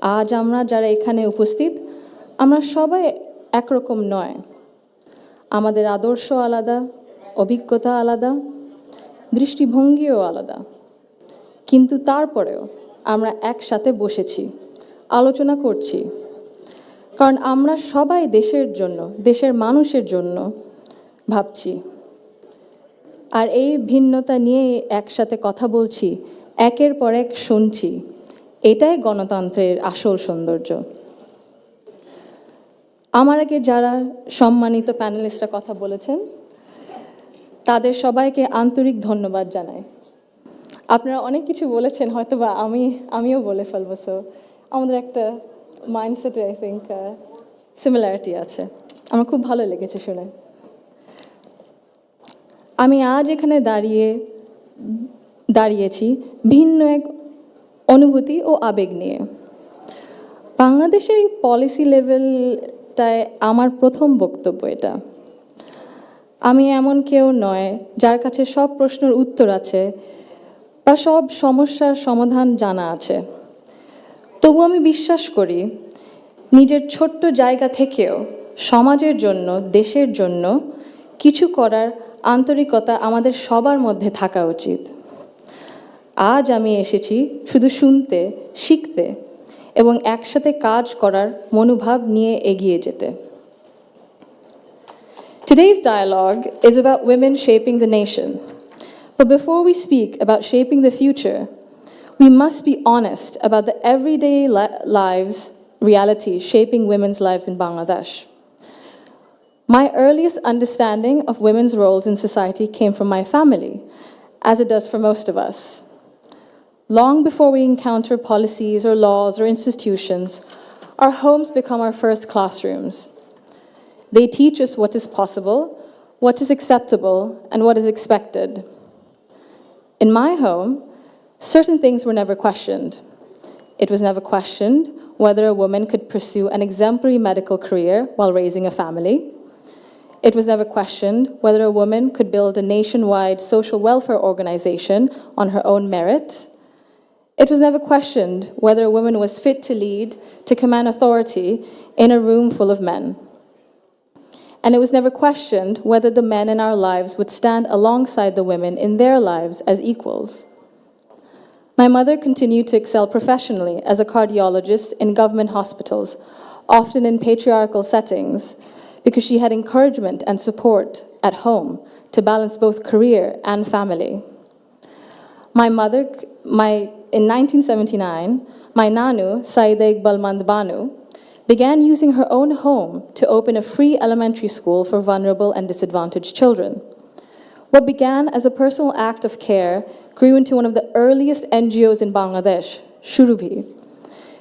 আজ আমরা যারা এখানে উপস্থিত আমরা সবাই একরকম নয় আমাদের আদর্শ আলাদা অভিজ্ঞতা আলাদা দৃষ্টিভঙ্গিও আলাদা কিন্তু তারপরেও আমরা একসাথে বসেছি আলোচনা করছি কারণ আমরা সবাই দেশের জন্য দেশের মানুষের জন্য ভাবছি আর এই ভিন্নতা নিয়ে একসাথে কথা বলছি একের পর এক শুনছি এটাই গণতন্ত্রের আসল সৌন্দর্য আমার আগে যারা সম্মানিত প্যানেলিস্টরা কথা বলেছেন তাদের সবাইকে আন্তরিক ধন্যবাদ জানাই আপনারা অনেক কিছু বলেছেন হয়তোবা আমিও বলে ফেলবো সো আমাদের একটা মাইন্ডসেটে আই থিঙ্ক সিমিলারিটি আছে আমার খুব ভালো লেগেছে শুনে আমি আজ এখানে দাঁড়িয়েছি ভিন্ন এক অনুভূতি ও আবেগ নিয়ে বাংলাদেশের এই পলিসি লেভেলটায় আমার প্রথম বক্তব্য এটা আমি এমন কেউ নয় যার কাছে সব প্রশ্নের উত্তর আছে বা সব সমস্যার সমাধান জানা আছে তবু আমি বিশ্বাস করি নিজের ছোট্ট জায়গা থেকেও সমাজের জন্য দেশের জন্য কিছু করার আন্তরিকতা আমাদের সবার মধ্যে থাকা উচিত আজ আমি এসেছি শুধু শুনতে শিখতে এবং একসাথে কাজ করার মনোভাব নিয়ে এগিয়ে যেতে Today's dialogue is about women shaping the nation. But before we speak about shaping the future, we must be honest about the everyday lives, reality shaping women's lives in Bangladesh. My earliest understanding of women's roles in society came from my family, as it does for most of us. Long before we encounter policies or laws or institutions, our homes become our first classrooms. They teach us what is possible, what is acceptable, and what is expected. In my home, certain things were never questioned. It was never questioned whether a woman could pursue an exemplary medical career while raising a family. It was never questioned whether a woman could build a nationwide social welfare organization on her own merit. It was never questioned whether a woman was fit to lead, to command authority in a room full of men. And it was never questioned whether the men in our lives would stand alongside the women in their lives as equals. My mother continued to excel professionally as a cardiologist in government hospitals, often in patriarchal settings, because she had encouragement and support at home to balance both career and family. In 1979, my Nanu, Saida Iqbal Banu, began using her own home to open a free elementary school for vulnerable and disadvantaged children. What began as a personal act of care grew into one of the earliest NGOs in Bangladesh, Shurubhi,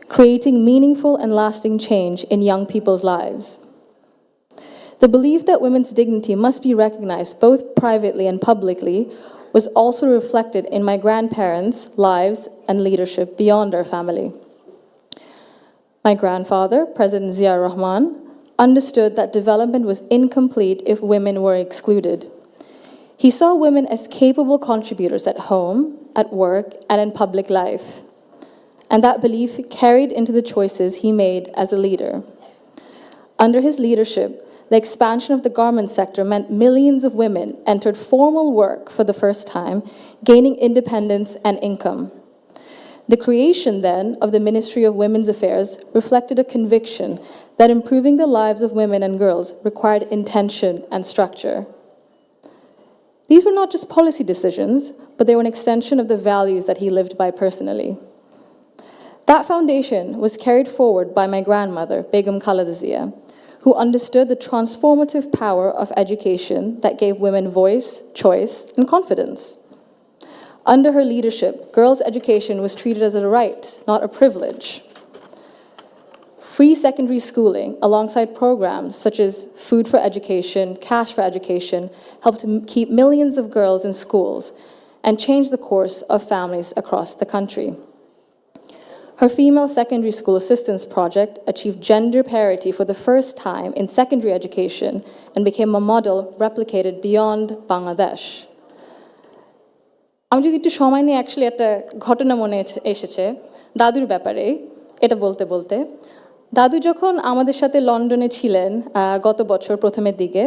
creating meaningful and lasting change in young people's lives. The belief that women's dignity must be recognized both privately and publicly was also reflected in my grandparents' lives and leadership beyond our family. My grandfather, President Zaima Rahman, understood that development was incomplete if women were excluded. He saw women as capable contributors at home, at work, and in public life. And that belief carried into the choices he made as a leader. Under his leadership, the expansion of the garment sector meant millions of women entered formal work for the first time, gaining independence and income. The creation, then, of the Ministry of Women's Affairs reflected a conviction that improving the lives of women and girls required intention and structure. These were not just policy decisions, but they were an extension of the values that he lived by personally. That foundation was carried forward by my grandmother, Begum Khaleda Zia, who understood the transformative power of education that gave women voice, choice, and confidence. Under her leadership, girls' education was treated as a right, not a privilege. Free secondary schooling, alongside programs such as Food for Education, Cash for Education, helped keep millions of girls in schools and change the course of families across the country. Her female secondary school assistance project achieved gender parity for the first time in secondary education and became a model replicated beyond Bangladesh. আমি যদি একটু সময় নিয়ে actually একটা ঘটনা মনে এসেছে দাদুর ব্যাপারে এটা বলতে বলতে দাদু যখন আমাদের সাথে লন্ডনে ছিলেন গত বছর প্রথমের দিকে,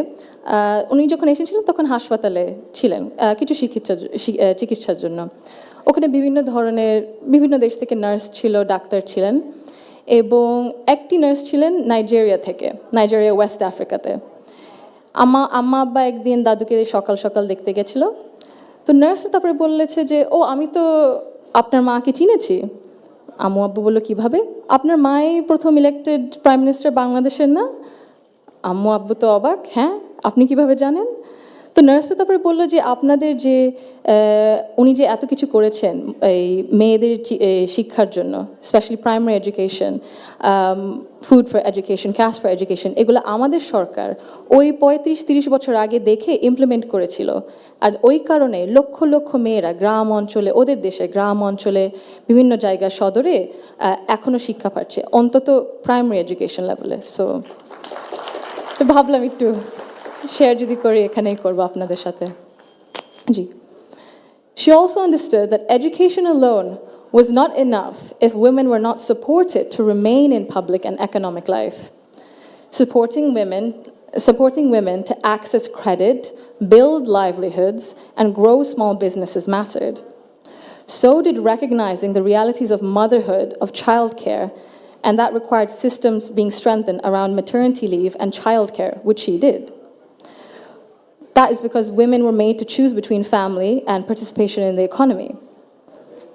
উনি যখন এসেছিলেন তখন হাসপাতালে ছিলেন কিছু চিকিৎসার জন্য। ওখানে বিভিন্ন দেশ থেকে নার্স ছিল, ডাক্তার ছিলেন, এবং একটি নার্স ছিলেন নাইজেরিয়া ওয়েস্ট আফ্রিকাতে। আম্মা আব্বা একদিন দাদুকে সকাল সকাল দেখতে গেছিল। তো নার্স তারপরে বলেছে যে, ও আমি তো আপনার মাকে চিনেছি। আম্মু আব্বু বললো, কিভাবে? আপনার মাই প্রথম ইলেক্টেড প্রাইম মিনিস্টার বাংলাদেশের না? আম্মু আব্বু তো অবাক, হ্যাঁ আপনি কিভাবে জানেন? তো নার্স তারপরে বললো যে আপনাদের যে উনি যে এত কিছু করেছেন এই মেয়েদের শিক্ষার জন্য, specially primary education, food for education, cash for education, এগুলো আমাদের সরকার ওই 35-30 বছর আগে দেখে ইমপ্লিমেন্ট করেছিল। আর ওই কারণে লক্ষ লক্ষ মেয়েরা গ্রাম অঞ্চলে, ওদের দেশে গ্রাম অঞ্চলে বিভিন্ন জায়গায় সদরে এখনও শিক্ষা পাচ্ছে, অন্তত প্রাইমারি এডুকেশন লেভেলে। সো ভাবলাম একটু শেয়ার যদি করি, এখানেই করবো আপনাদের সাথে। জি। She also understood that education alone was not enough if women were not supported to remain in public and economic life. Supporting women to access credit, build livelihoods, and grow small businesses mattered. So did recognizing the realities of motherhood, of childcare, and that required systems being strengthened around maternity leave and childcare, which she did. That is because women were made to choose between family and participation in the economy.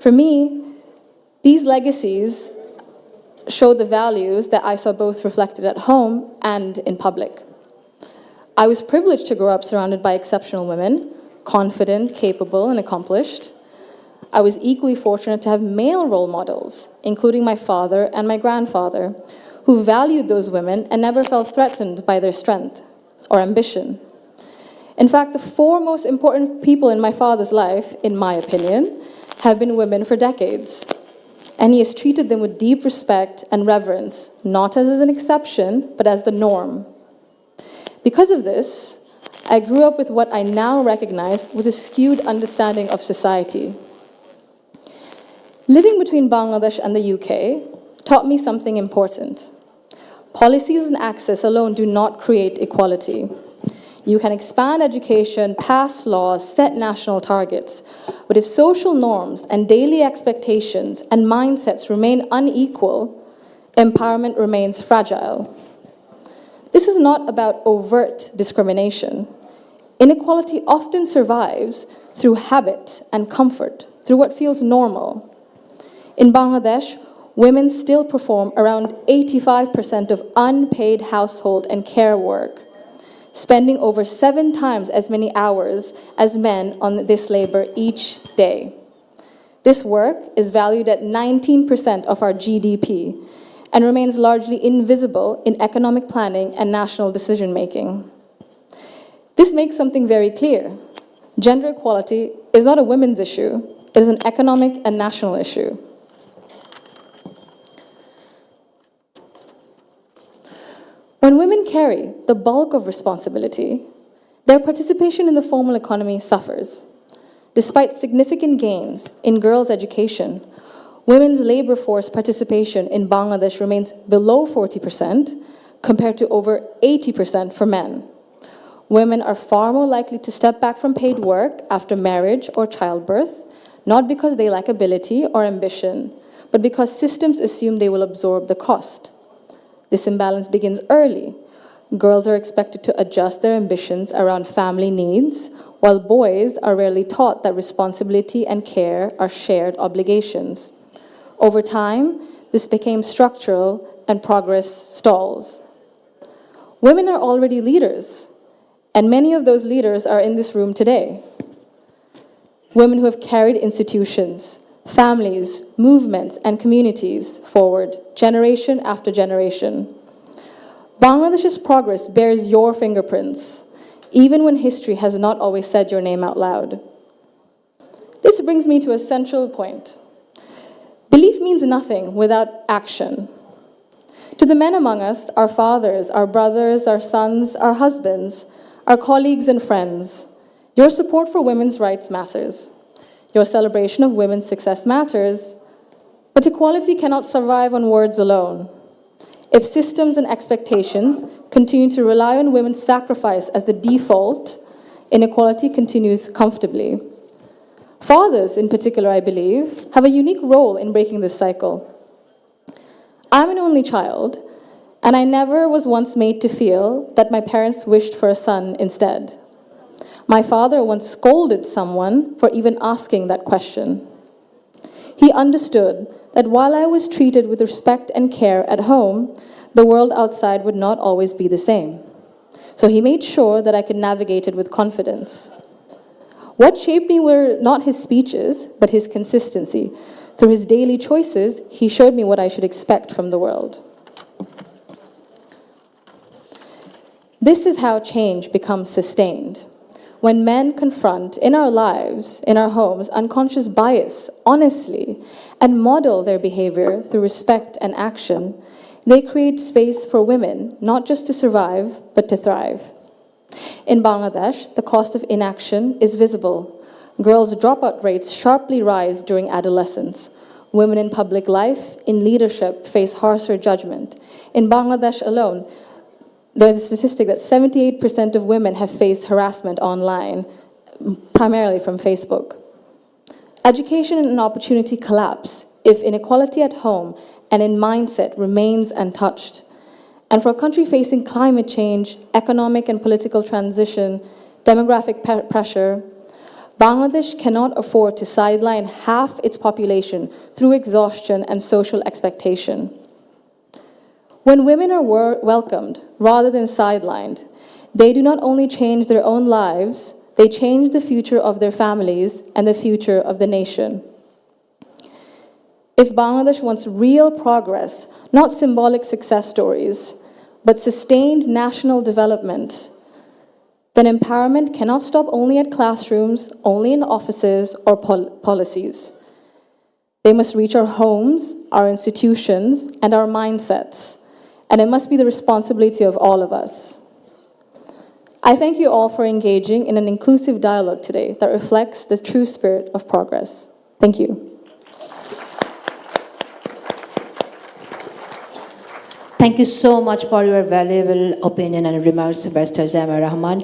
For me, these legacies show the values that I saw both reflected at home and in public. I was privileged to grow up surrounded by exceptional women, confident, capable, and accomplished. I was equally fortunate to have male role models, including my father and my grandfather, who valued those women and never felt threatened by their strength or ambition. In fact, the four most important people in my father's life, in my opinion, have been women for decades. And he has treated them with deep respect and reverence, not as an exception, but as the norm. Because of this, I grew up with what I now recognize was a skewed understanding of society. Living between Bangladesh and the UK taught me something important. Policies and access alone do not create equality. You can expand education, pass laws, set national targets, but if social norms and daily expectations and mindsets remain unequal, empowerment remains fragile. This is not about overt discrimination. Inequality often survives through habit and comfort, through what feels normal. In Bangladesh, women still perform around 85% of unpaid household and care work, spending over 7 times as many hours as men on this labor each day. This work is valued at 19% of our GDP and remains largely invisible in economic planning and national decision-making. This makes something very clear. Gender equality is not a women's issue, it is an economic and national issue. When women carry the bulk of responsibility, their participation in the formal economy suffers. Despite significant gains in girls' education, women's labor force participation in Bangladesh remains below 40% compared to over 80% for men. Women are far more likely to step back from paid work after marriage or childbirth, not because they lack ability or ambition, but because systems assume they will absorb the cost. This imbalance begins early. Girls are expected to adjust their ambitions around family needs, while boys are rarely taught that responsibility and care are shared obligations. Over time, this became structural and progress stalls. Women are already leaders, and many of those leaders are in this room today. Women who have carried institutions, families, movements, and communities forward, generation after generation. Bangladesh's progress bears your fingerprints, even when history has not always said your name out loud. This brings me to a central point. Belief means nothing without action. To the men among us, our fathers, our brothers, our sons, our husbands, our colleagues and friends, your support for women's rights matters. Your celebration of women's success matters, But equality cannot survive on words alone. If systems and expectations continue to rely on women's sacrifice as the default, inequality continues comfortably. Fathers, in particular, I believe, have a unique role in breaking this cycle. I'm an only child, and I never was once made to feel that my parents wished for a son instead. My father once scolded someone for even asking that question. He understood that while I was treated with respect and care at home, the world outside would not always be the same. So he made sure that I could navigate it with confidence. What shaped me were not his speeches, but his consistency. Through his daily choices, he showed me what I should expect from the world. This is how change becomes sustained. When men confront in our lives, in our homes, unconscious bias honestly and model their behavior through respect and action, they create space for women not just to survive, but to thrive. In Bangladesh, the cost of inaction is visible. Girls' dropout rates sharply rise during adolescence. Women in public life, in leadership, face harsher judgment. In Bangladesh alone, there's a statistic that 78% of women have faced harassment online, primarily from Facebook. Education and opportunity collapse if inequality at home and in mindset remains untouched. And for a country facing climate change, economic and political transition, demographic pressure, Bangladesh cannot afford to sideline half its population through exhaustion and social expectation. When women are welcomed rather than sidelined, they do not only change their own lives, they change the future of their families and the future of the nation. If Bangladesh wants real progress, not symbolic success stories, but sustained national development, then empowerment cannot stop only at classrooms, only in offices or policies. They must reach our homes, our institutions, and our mindsets. And it must be the responsibility of all of us. I thank you all for engaging in an inclusive dialogue today that reflects the true spirit of progress. Thank you. Thank you so much for your valuable opinion and remarks, Barrister Zaima Rahman.